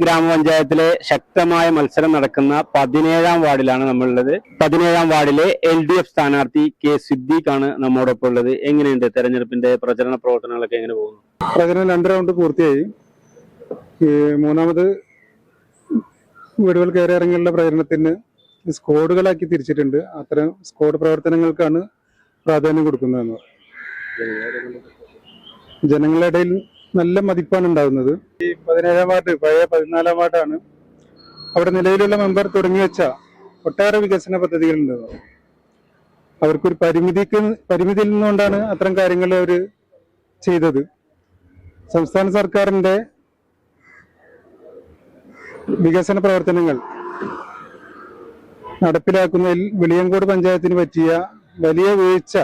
ഗ്രാമപഞ്ചായത്തിലെ ശക്തമായ മത്സരം നടക്കുന്ന 17ാം വാർഡിലാണ് നമ്മളുള്ളത്. 17ാം വാർഡിലെ LDF സ്ഥാനാർത്ഥി K സിദ്ദീഖാണ് നമ്മോടൊപ്പം ഉള്ളത്. എങ്ങനെയുണ്ട് തെരഞ്ഞെടുപ്പിന്റെ പ്രചരണ പ്രവർത്തനങ്ങളൊക്കെ എങ്ങനെ പോകുന്നു? പ്രചരണം 2 റൗണ്ട് പൂർത്തിയായി. മൂന്നാമത് വീടുകൾ കയറി ഇറങ്ങിയുള്ള പ്രചരണത്തിന് സ്ക്വാഡുകളാക്കി തിരിച്ചിട്ടുണ്ട്. അത്തരം സ്ക്വാഡ് പ്രവർത്തനങ്ങൾക്കാണ് പ്രാധാന്യം കൊടുക്കുന്നതെന്ന്. ജനങ്ങളുടെ ഇടയിൽ നല്ല മതിപ്പാണ് ഉണ്ടാകുന്നത്. ഈ 17ാം വാർഡ് പഴയ 14ാം വാർഡാണ്. അവിടെ നിലവിലുള്ള മെമ്പർ തുടങ്ങി വെച്ച ഒട്ടേറെ വികസന പദ്ധതികളുണ്ട്. അവർക്കൊരു പരിമിതിയിൽ നിന്നുകൊണ്ടാണ് അത്തരം കാര്യങ്ങൾ അവർ ചെയ്തത്. സംസ്ഥാന സർക്കാരിന്റെ വികസന പ്രവർത്തനങ്ങൾ നടപ്പിലാക്കുന്നതിൽ വെളിയങ്കോട് പഞ്ചായത്തിന് പറ്റിയ വലിയ വീഴ്ച,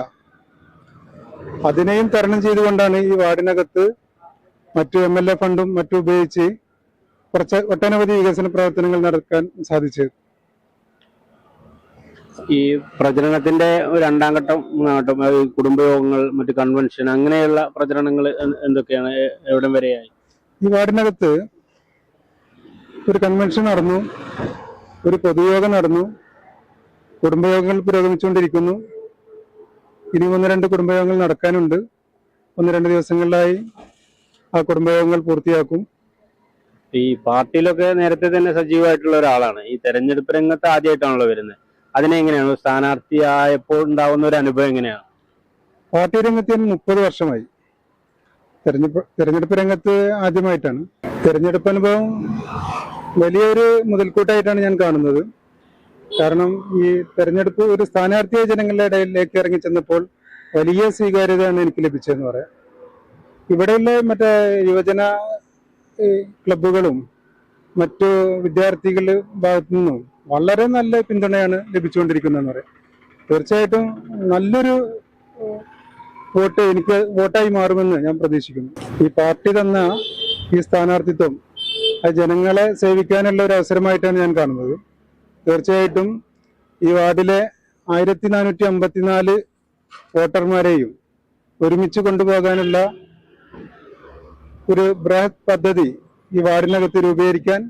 അതിനെയും തരണം ചെയ്തുകൊണ്ടാണ് ഈ വാർഡിനകത്ത് മറ്റു MLA ഫണ്ടും മറ്റും ഉപയോഗിച്ച് ഒട്ടനവധി വികസന പ്രവർത്തനങ്ങൾ നടക്കാൻ സാധിച്ചത്. ഈ പ്രചരണത്തിന്റെ 2ാം ഘട്ടം 3ാം ഘട്ടം കുടുംബയോഗങ്ങൾ, മറ്റു കൺവെൻഷൻ, അങ്ങനെയുള്ള പ്രചരണങ്ങൾ എന്തൊക്കെയാണ്? എവിടം വരെയായി? ഈ വാർഡിനകത്ത് ഒരു കൺവെൻഷൻ നടന്നു, ഒരു പൊതുയോഗം നടന്നു, കുടുംബയോഗങ്ങൾ പുരോഗമിച്ചുകൊണ്ടിരിക്കുന്നു. ഇനി 1-2 കുടുംബയോഗങ്ങൾ നടക്കാനുണ്ട്. 1-2 ദിവസങ്ങളിലായി ആ കുടുംബയോഗങ്ങൾ പൂർത്തിയാക്കും. ഈ പാർട്ടിയിലൊക്കെ നേരത്തെ തന്നെ സജീവമായിട്ടുള്ള ഒരാളാണ്. ഈ തെരഞ്ഞെടുപ്പ് രംഗത്ത് ആദ്യമായിട്ടാണല്ലോ വരുന്നത്. അതിനെങ്ങനെയാണ് സ്ഥാനാർത്ഥിയായപ്പോൾ ഉണ്ടാവുന്ന ഒരു അനുഭവം എങ്ങനെയാണ്? പാർട്ടി രംഗത്ത് 30 വർഷമായി. തെരഞ്ഞെടുപ്പ് രംഗത്ത് ആദ്യമായിട്ടാണ്. തെരഞ്ഞെടുപ്പ് അനുഭവം വലിയൊരു മുതൽക്കൂട്ടായിട്ടാണ് ഞാൻ കാണുന്നത്. കാരണം ഈ തെരഞ്ഞെടുപ്പ് ഒരു സ്ഥാനാർത്ഥിയെ ജനങ്ങളുടെ ഇടയിലേക്ക് ഇറങ്ങി ചെന്നപ്പോൾ വലിയ സ്വീകാര്യതയാണ് എനിക്ക് ലഭിച്ചതെന്ന് പറയാം. ഇവിടെയുള്ള മറ്റേ യുവജന ക്ലബുകളും മറ്റു വിദ്യാർത്ഥികളുടെ ഭാഗത്തു നിന്നും വളരെ നല്ല പിന്തുണയാണ് ലഭിച്ചുകൊണ്ടിരിക്കുന്നതെന്ന് പറയാം. തീർച്ചയായിട്ടും നല്ലൊരു വോട്ട് എനിക്ക് വോട്ടായി മാറുമെന്ന് ഞാൻ പ്രതീക്ഷിക്കുന്നു. ഈ പാർട്ടി തന്ന ഈ സ്ഥാനാർത്ഥിത്വം ജനങ്ങളെ സേവിക്കാനുള്ള ഒരു അവസരമായിട്ടാണ് ഞാൻ കാണുന്നത്. തീർച്ചയായിട്ടും ഈ വാർഡിലെ 1454 വോട്ടർമാരെയും ഒരുമിച്ച് കൊണ്ടുപോകാനുള്ള ഒരു ബൃഹത് പദ്ധതി ഈ വാർഡിനകത്ത് രൂപീകരിക്കാൻ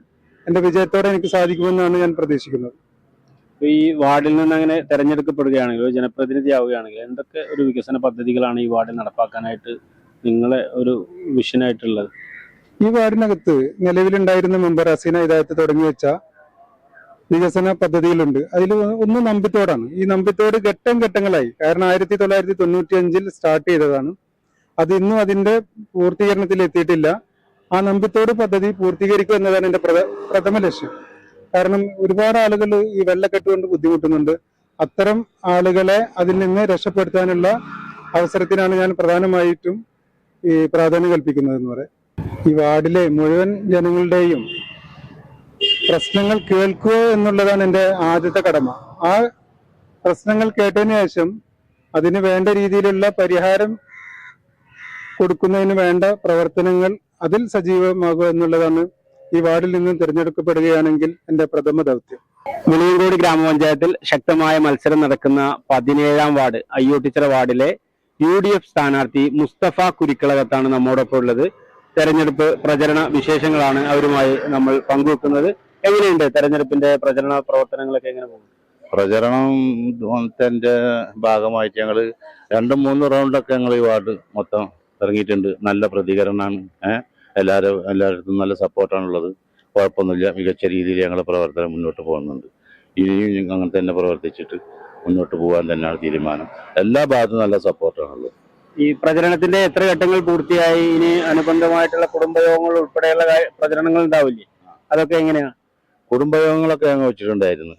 എൻ്റെ വിജയത്തോടെ എനിക്ക് സാധിക്കുമെന്നാണ് ഞാൻ പ്രതീക്ഷിക്കുന്നത്. ഈ വാർഡിൽ നിന്ന് അങ്ങനെ തെരഞ്ഞെടുക്കപ്പെടുകയാണെങ്കിൽ, ജനപ്രതിനിധിയാവുകയാണെങ്കിൽ, എന്തൊക്കെ ഒരു വികസന പദ്ധതികളാണ് ഈ വാർഡിൽ നടപ്പാക്കാനായിട്ട് നിങ്ങളെ ഒരു വിഷനായിട്ടുള്ളത്? ഈ വാർഡിനകത്ത് നിലവിലുണ്ടായിരുന്ന മെമ്പർ ഹസീന ഹിദായത്ത് തുടങ്ങി വെച്ച വികസന പദ്ധതികളുണ്ട്. അതിൽ ഒന്ന് നമ്പിത്തോടാണ്. ഈ നമ്പിത്തോട് ഘട്ടങ്ങളായി. കാരണം 1995 സ്റ്റാർട്ട് ചെയ്തതാണ്. അത് ഇന്നും അതിന്റെ പൂർത്തീകരണത്തിൽ എത്തിയിട്ടില്ല. ആ നമ്പിത്തോട് പദ്ധതി പൂർത്തീകരിക്കുക എന്നതാണ് എന്റെ പ്രഥമ ലക്ഷ്യം. കാരണം ഒരുപാട് ആളുകൾ ഈ വെള്ളക്കെട്ട് കൊണ്ട് ബുദ്ധിമുട്ടുന്നുണ്ട്. അത്തരം ആളുകളെ അതിൽ നിന്ന് രക്ഷപ്പെടുത്താനുള്ള അവസരത്തിനാണ് ഞാൻ പ്രധാനമായിട്ടും ഈ പ്രാധാന്യം കൽപ്പിക്കുന്നതെന്ന് പറയാം. ഈ വാർഡിലെ മുഴുവൻ ജനങ്ങളുടെയും പ്രശ്നങ്ങൾ കേൾക്കുക എന്നുള്ളതാണ് എൻ്റെ ആദ്യത്തെ കടമ. ആ പ്രശ്നങ്ങൾ കേട്ടതിന് ശേഷം അതിന് വേണ്ട രീതിയിലുള്ള പരിഹാരം കൊടുക്കുന്നതിന് വേണ്ട പ്രവർത്തനങ്ങൾ അതിൽ സജീവമാകുക എന്നുള്ളതാണ് ഈ വാർഡിൽ നിന്ന് തിരഞ്ഞെടുക്കപ്പെടുകയാണെങ്കിൽ എൻ്റെ പ്രഥമ ദൗത്യം. വെളിയങ്കോട് ഗ്രാമപഞ്ചായത്തിൽ ശക്തമായ മത്സരം നടക്കുന്ന 17ാം വാർഡ് അയ്യോട്ടിച്ചിറ വാർഡിലെ UDF സ്ഥാനാർത്ഥി മുസ്തഫ കുരിക്കളകത്താണ് നമ്മോടൊപ്പം ഉള്ളത്. തെരഞ്ഞെടുപ്പ് പ്രചരണ വിശേഷങ്ങളാണ് അവരുമായി നമ്മൾ പങ്കുവെക്കുന്നത്. എങ്ങനെയുണ്ട് തെരഞ്ഞെടുപ്പിന്റെ പ്രചരണ പ്രവർത്തനങ്ങളൊക്കെ എങ്ങനെ പോകും? പ്രചരണത്തിന്റെ ഭാഗമായിട്ട് ഞങ്ങൾ 2-3 റൗണ്ടൊക്കെ ഞങ്ങൾ ഈ വാർഡ് മൊത്തം ഇറങ്ങിയിട്ടുണ്ട്. നല്ല പ്രതികരണമാണ്. എല്ലായിടത്തും നല്ല സപ്പോർട്ടാണുള്ളത്. കുഴപ്പമൊന്നുമില്ല. മികച്ച രീതിയിൽ ഞങ്ങളുടെ പ്രവർത്തനം മുന്നോട്ട് പോകുന്നുണ്ട്. ഇനിയും അങ്ങനെ തന്നെ പ്രവർത്തിച്ചിട്ട് മുന്നോട്ട് പോകാൻ തന്നെയാണ് തീരുമാനം. എല്ലാ ഭാഗത്തും നല്ല സപ്പോർട്ടാണുള്ളത്. ഈ പ്രചരണത്തിന്റെ എത്ര ഘട്ടങ്ങൾ പൂർത്തിയായി? ഇനി അനുബന്ധമായിട്ടുള്ള കുടുംബയോഗങ്ങൾ ഉൾപ്പെടെയുള്ള പ്രചരണങ്ങൾ ഉണ്ടാവില്ലേ? അതൊക്കെ എങ്ങനെയാണ്? കുടുംബയോഗങ്ങളൊക്കെ ഞങ്ങൾ വെച്ചിട്ടുണ്ടായിരുന്നു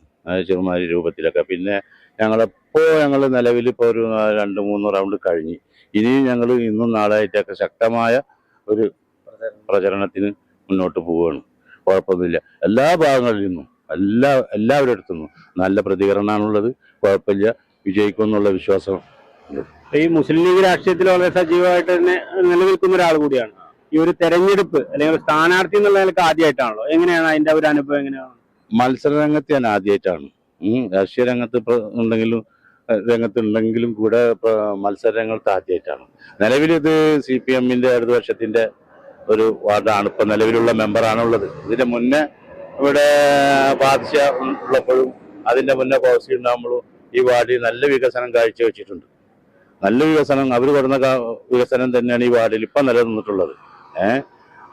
ചെറുമാരി രൂപത്തിലൊക്കെ. പിന്നെ ഞങ്ങൾ നിലവിൽ ഇപ്പോൾ ഒരു 2-3 റൗണ്ട് കഴിഞ്ഞ് ഇനിയും ഞങ്ങൾ ഇന്നും നാളായിട്ടൊക്കെ ശക്തമായ ഒരു പ്രചരണത്തിന് മുന്നോട്ട് പോവുകയാണ്. കുഴപ്പമൊന്നുമില്ല. എല്ലാ ഭാഗങ്ങളിൽ നിന്നും എല്ലാവരുടെ അടുത്തുനിന്നും നല്ല പ്രതികരണമാണുള്ളത്. കുഴപ്പമില്ല, വിജയിക്കുമെന്നുള്ള വിശ്വാസം. ഈ മുസ്ലിം ലീഗ് രാഷ്ട്രീയത്തിൽ വളരെ സജീവമായിട്ട് തന്നെ നിലനിൽക്കുന്ന ഒരാൾ കൂടിയാണ്. ഈ ഒരു തെരഞ്ഞെടുപ്പ് അല്ലെങ്കിൽ സ്ഥാനാർത്ഥി എന്നുള്ള നിലക്ക് ആദ്യമായിട്ടാണല്ലോ. എങ്ങനെയാണ് അതിന്റെ ഒരു അനുഭവം? എങ്ങനെയാണ്? മത്സര രംഗത്ത് ഞാൻ ആദ്യമായിട്ടാണ്. രാഷ്ട്രീയ രംഗത്തുണ്ടെങ്കിലും കൂടെ മത്സര രംഗത്ത് ആദ്യമായിട്ടാണ്. നിലവിൽ ഇത് CPM-ന്റെ ഇടതുപക്ഷത്തിന്റെ ഒരു വാർഡാണ് ഇപ്പൊ നിലവിലുള്ള മെമ്പറാണുള്ളത്. ഇതിന്റെ മുന്നേ ഇവിടെ ബാധിച്ച ഉള്ളപ്പോഴും അതിന്റെ മുന്നേ പോളിസി ഉണ്ടാകുമ്പോഴും ഈ വാർഡിൽ നല്ല വികസനം കാഴ്ചവെച്ചിട്ടുണ്ട്. നല്ല വികസനം, അവർ കൊടുന്ന വികസനം തന്നെയാണ് ഈ വാർഡിൽ ഇപ്പം നിലനിന്നിട്ടുള്ളത്.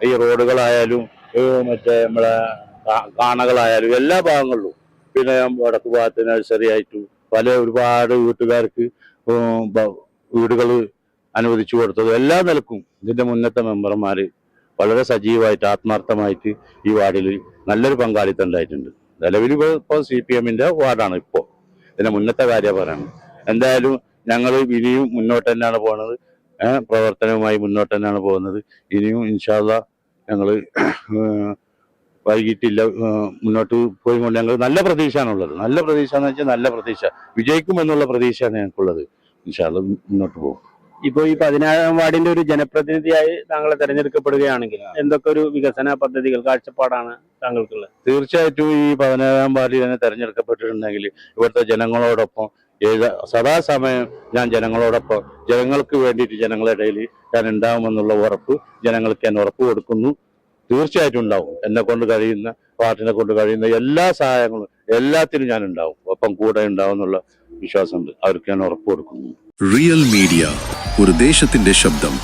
ഈ റോഡുകളായാലും മറ്റേ നമ്മളെ കാണകളായാലും എല്ലാ ഭാഗങ്ങളിലും, പിന്നെ വടക്ക് ഭാഗത്ത് നഴ്സറി ആയിട്ടും ഒരുപാട് വീട്ടുകാർക്ക് വീടുകൾ അനുവദിച്ചു കൊടുത്തത് എല്ലാ നിലക്കും ഇതിന്റെ മുന്നത്തെ മെമ്പർമാര് വളരെ സജീവമായിട്ട് ആത്മാർത്ഥമായിട്ട് ഈ വാർഡിൽ നല്ലൊരു പങ്കാളിത്തം ഉണ്ടായിട്ടുണ്ട്. നിലവിൽ ഇപ്പോൾ CPM-ന്റെ വാർഡാണ് ഇപ്പോൾ. ഇതിന്റെ മുന്നത്തെ കാര്യം പറയണം. എന്തായാലും ഞങ്ങൾ ഇനിയും മുന്നോട്ട് തന്നെയാണ് പോകുന്നത്, പ്രവർത്തനവുമായി മുന്നോട്ട് തന്നെയാണ് പോകുന്നത്. ഇനിയും ഇൻഷാ അല്ലാഹ് ഞങ്ങൾ വൈകിട്ടില്ല, മുന്നോട്ട് പോയിക്കൊണ്ട് ഞങ്ങൾ നല്ല പ്രതീക്ഷയാണുള്ളത്. നല്ല പ്രതീക്ഷ എന്ന് വെച്ചാൽ നല്ല പ്രതീക്ഷ, വിജയിക്കുമെന്നുള്ള പ്രതീക്ഷയാണ് ഞങ്ങൾക്കുള്ളത്. ഇൻഷാ അല്ലാഹ് മുന്നോട്ട് പോകും. ഇപ്പൊ ഈ 17ാം വാർഡിന്റെ ഒരു ജനപ്രതിനിധിയായി താങ്കൾ തെരഞ്ഞെടുക്കപ്പെടുകയാണെങ്കിൽ എന്തൊക്കെ ഒരു വികസന പദ്ധതികൾ, കാഴ്ചപ്പാടാണ് താങ്കൾക്കുള്ളത്? തീർച്ചയായിട്ടും ഈ 17ാം വാർഡിൽ തന്നെ തെരഞ്ഞെടുക്കപ്പെട്ടിട്ടുണ്ടെങ്കിൽ ഇവിടുത്തെ ജനങ്ങളോടൊപ്പം സദാസമയം ഞാൻ ജനങ്ങളോടൊപ്പം, ജനങ്ങൾക്ക് വേണ്ടിയിട്ട് ജനങ്ങളുടെ ഇടയിൽ ഞാൻ ഉണ്ടാവുമെന്നുള്ള ഉറപ്പ് ജനങ്ങൾക്ക് ഞാൻ ഉറപ്പ് കൊടുക്കുന്നു. തീർച്ചയായിട്ടും ഉണ്ടാവും. എന്നെ കൊണ്ട് കഴിയുന്ന, പാർട്ടിനെ കൊണ്ട് കഴിയുന്ന എല്ലാ സഹായങ്ങളും എല്ലാത്തിനും ഞാൻ ഉണ്ടാവും, ഒപ്പം കൂടെ ഉണ്ടാവും എന്നുള്ള വിശ്വാസമുണ്ട്. അവർക്ക് ഞാൻ ഉറപ്പ് കൊടുക്കുന്നു. റിയൽ മീഡിയ, ഒരു ദേശത്തിന്റെ ശബ്ദം.